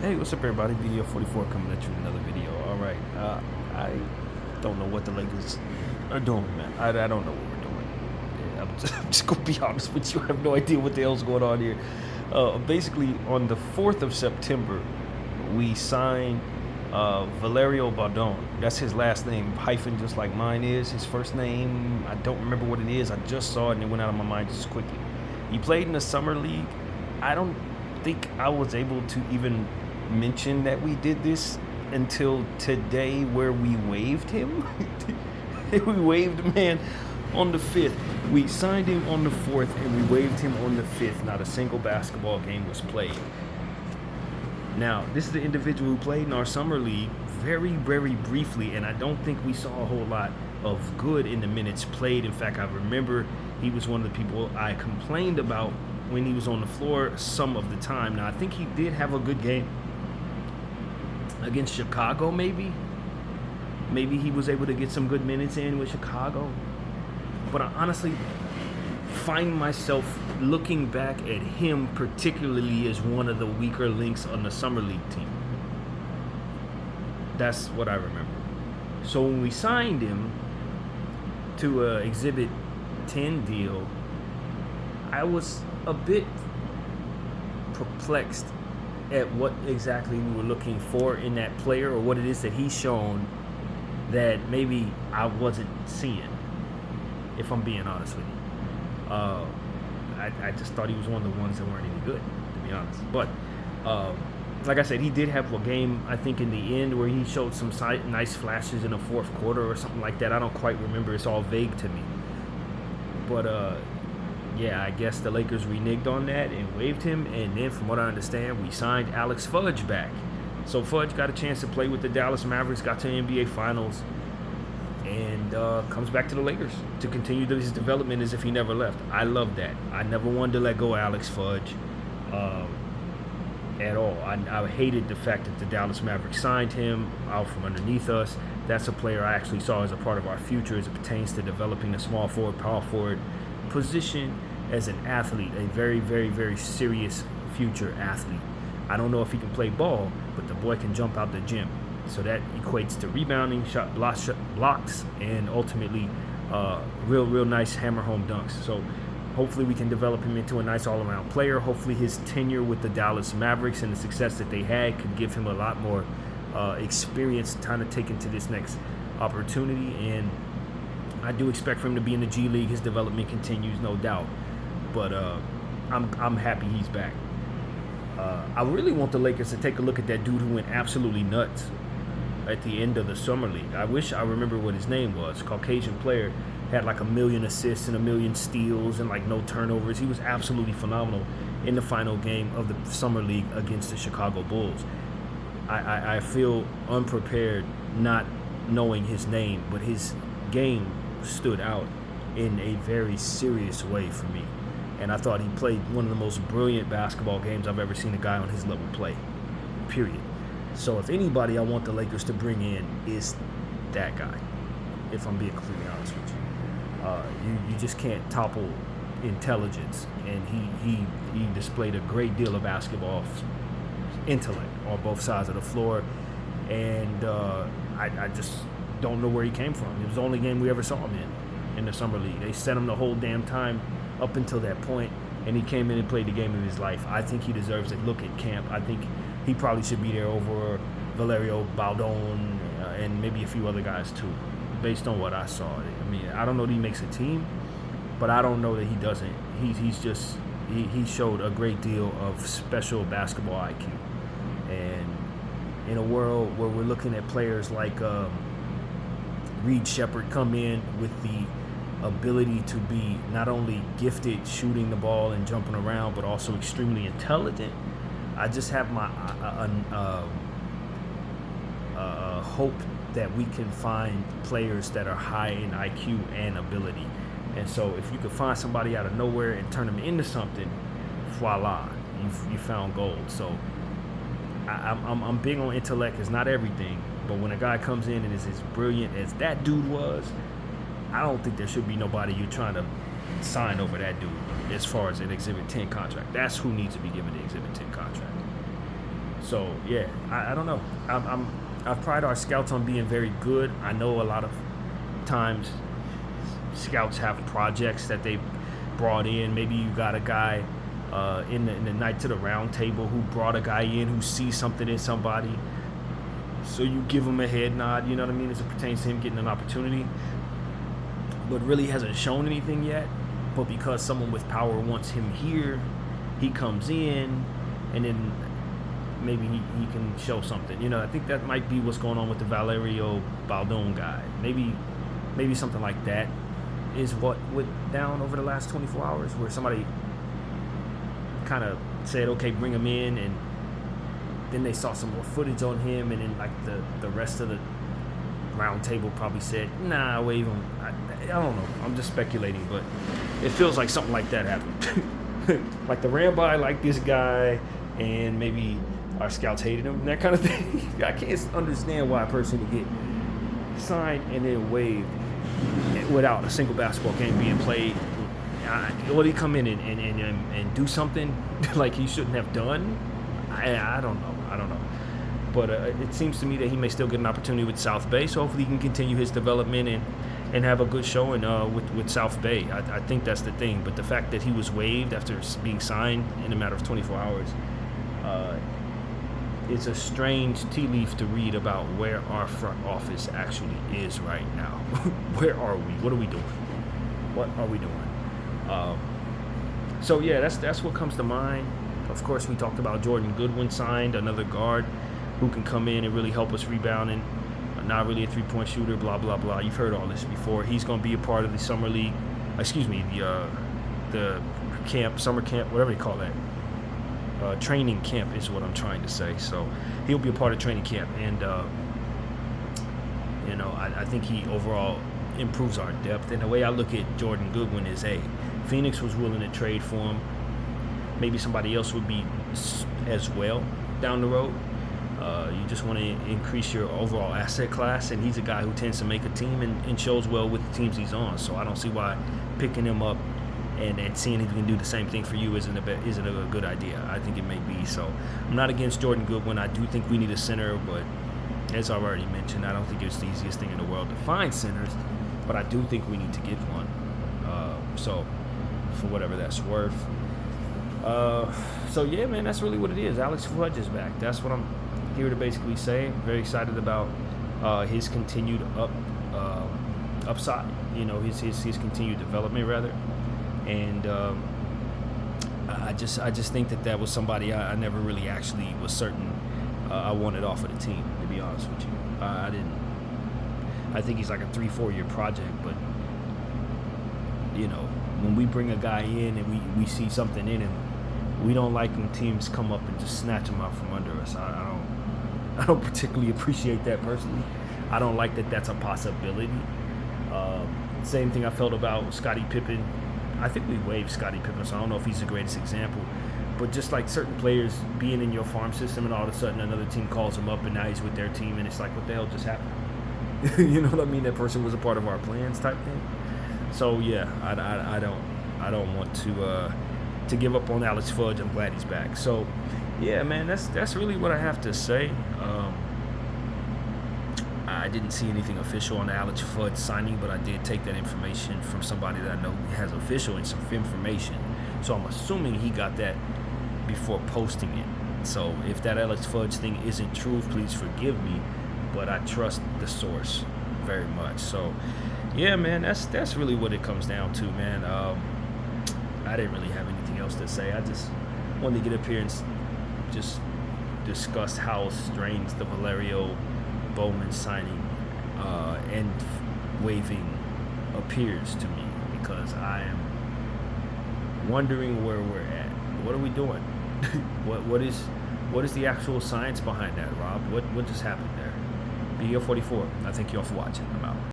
Hey, what's up, everybody? Video 44 coming at you with another video. All right, I don't know what the Lakers are doing, man. I don't know what we're doing. Yeah, I'm just gonna be honest with you. I have no idea what the hell's going on here. Basically, on the 4th of September, we signed Valerio Baldon. That's his last name, hyphen, just like mine is. His first name, I don't remember what it is. I just saw it and it went out of my mind just quickly. He played in the summer league. I don't think I was able to even mention that we did this until today, where we waived him. We waived the man on the 5th. We signed him on the 4th and we waived him on the 5th. Not a single basketball game was played. Now, this is the individual who played in our summer league very, very briefly, and I don't think we saw a whole lot of good in the minutes played. In fact, I remember he was one of the people I complained about when he was on the floor some of the time. Now, I think he did have a good game against Chicago, maybe. Maybe he was able to get some good minutes in with Chicago. But I honestly find myself looking back at him particularly as one of the weaker links on the summer league team. That's what I remember. So when we signed him to a Exhibit 10 deal, I was a bit perplexed at what exactly we were looking for in that player, or what it is that he's shown that maybe I wasn't seeing, if I'm being honest with you. I just thought he was one of the ones that weren't any good, to be honest. But like I said, he did have a game, I think, in the end where he showed some nice flashes in the fourth quarter or something like that. I don't quite remember. It's all vague to me. But yeah, I guess the Lakers reneged on that and waived him. And then, from what I understand, we signed Alex Fudge back. So Fudge got a chance to play with the Dallas Mavericks, got to the NBA Finals, and comes back to the Lakers to continue his development as if he never left. I love that. I never wanted to let go of Alex Fudge at all. I hated the fact that the Dallas Mavericks signed him out from underneath us. That's a player I actually saw as a part of our future as it pertains to developing the small forward, power forward position as an athlete, a very, very, very serious future athlete. I don't know if he can play ball, but the boy can jump out the gym. So that equates to rebounding, shot blocks, and ultimately real nice hammer home dunks. So hopefully we can develop him into a nice all-around player. Hopefully his tenure with the Dallas Mavericks and the success that they had could give him a lot more experience trying to take into this next opportunity. And I do expect for him to be in the G League. His development continues, no doubt. But I'm happy he's back. I really want the Lakers to take a look at that dude who went absolutely nuts at the end of the summer league. I wish I remember what his name was. Caucasian player, had like 1 million assists and 1 million steals and like no turnovers. He was absolutely phenomenal in the final game of the summer league against the Chicago Bulls. I feel unprepared not knowing his name, but his game stood out in a very serious way for me. And I thought he played one of the most brilliant basketball games I've ever seen a guy on his level play, period. So if anybody I want the Lakers to bring in is that guy, if I'm being completely honest with you. You just can't topple intelligence, and he displayed a great deal of basketball intellect on both sides of the floor, and I just don't know where he came from. It was the only game we ever saw him in the summer league. They set him the whole damn time up until that point, and he came in and played the game of his life. I think he deserves a look at camp. I think he probably should be there over Valerio Baldon and maybe a few other guys too, based on what I saw. I mean, I don't know that he makes a team, but I don't know that he doesn't. He showed a great deal of special basketball IQ. And in a world where we're looking at players like Reed Shepherd come in with the ability to be not only gifted shooting the ball and jumping around, but also extremely intelligent, I just have my hope that we can find players that are high in IQ and ability. And so if you could find somebody out of nowhere and turn them into something, voila, you found gold. So I'm big on intellect. It's not everything, but when a guy comes in and is as brilliant as that dude was, I don't think there should be nobody you're trying to sign over that dude as far as an Exhibit 10 contract. That's who needs to be given the Exhibit 10 contract. So yeah, I don't know. I pride our scouts on being very good. I know a lot of times scouts have projects that they brought in. Maybe you got a guy in the Knights of the Round Table who brought a guy in who sees something in somebody. So you give him a head nod, you know what I mean, as it pertains to him getting an opportunity, but really hasn't shown anything yet. But because someone with power wants him here, he comes in, and then maybe he can show something. You know, I think that might be what's going on with the Valerio Baldon guy. Maybe something like that is what went down over the last 24 hours, where somebody kind of said, okay, bring him in, and then they saw some more footage on him, and then like the rest of the round table probably said, nah, wave him. I don't know. I'm just speculating, but it feels like something like that happened. Like the Rambo liked this guy, and maybe our scouts hated him, that kind of thing. I can't understand why a person would get signed and then waived without a single basketball game being played. Would he come in and do something like he shouldn't have done? I don't know. But it seems to me that he may still get an opportunity with South Bay, so hopefully he can continue his development and have a good showing with South Bay. I think that's the thing. But the fact that he was waived after being signed in a matter of 24 hours, it's a strange tea leaf to read about where our front office actually is right now. Where are we? What are we doing? What are we doing? So yeah, that's what comes to mind. Of course, we talked about Jordan Goodwin signed, another guard who can come in and really help us rebounding. Not really a three-point shooter, blah, blah, blah. You've heard all this before. He's going to be a part of the summer league, the camp, summer camp, whatever they call that. Training camp is what I'm trying to say. So he'll be a part of training camp. And, I think he overall improves our depth. And the way I look at Jordan Goodwin is, Phoenix was willing to trade for him. Maybe somebody else would be as well down the road. You just want to increase your overall asset class, and he's a guy who tends to make a team and shows well with the teams he's on. So I don't see why picking him up and seeing he can do the same thing for you isn't a good idea. I think it may be. So I'm not against Jordan Goodwin. I do think we need a center, but as I've already mentioned, I don't think it's the easiest thing in the world to find centers, but I do think we need to get one. So for whatever that's worth. So yeah, man, that's really what it is. Alex Fudge is back. That's what I'm here to basically say. Very excited about his continued upside. His continued development rather, and I just think that was somebody I never really actually was certain I wanted off of the team. To be honest with you, I didn't. I think he's like a 3-4 year project, but when we bring a guy in and we see something in him, we don't like when teams come up and just snatch him out from under us. I don't particularly appreciate that personally. I don't like that that's a possibility. Same thing I felt about Scottie Pippen. I think we waived Scottie Pippen, so I don't know if he's the greatest example. But just like certain players being in your farm system and all of a sudden another team calls him up and now he's with their team and it's like, what the hell just happened? You know what I mean? That person was a part of our plans type thing. So yeah, I don't want to give up on Alex Fudge. I'm glad he's back. So yeah, man, that's really what I have to say. I didn't see anything official on the Alex Fudge signing, but I did take that information from somebody that I know has official and some information. So I'm assuming he got that before posting it. So if that Alex Fudge thing isn't true, please forgive me, but I trust the source very much. So yeah, man, that's really what it comes down to, man. I didn't really have anything else to say. I just wanted to get up here and just discuss how strange the Valerio Bowman signing and waiving appears to me, because I am wondering where we're at. What are we doing? what is the actual science behind that, Rob? What just happened there? BL44. I thank you all for watching. I'm out.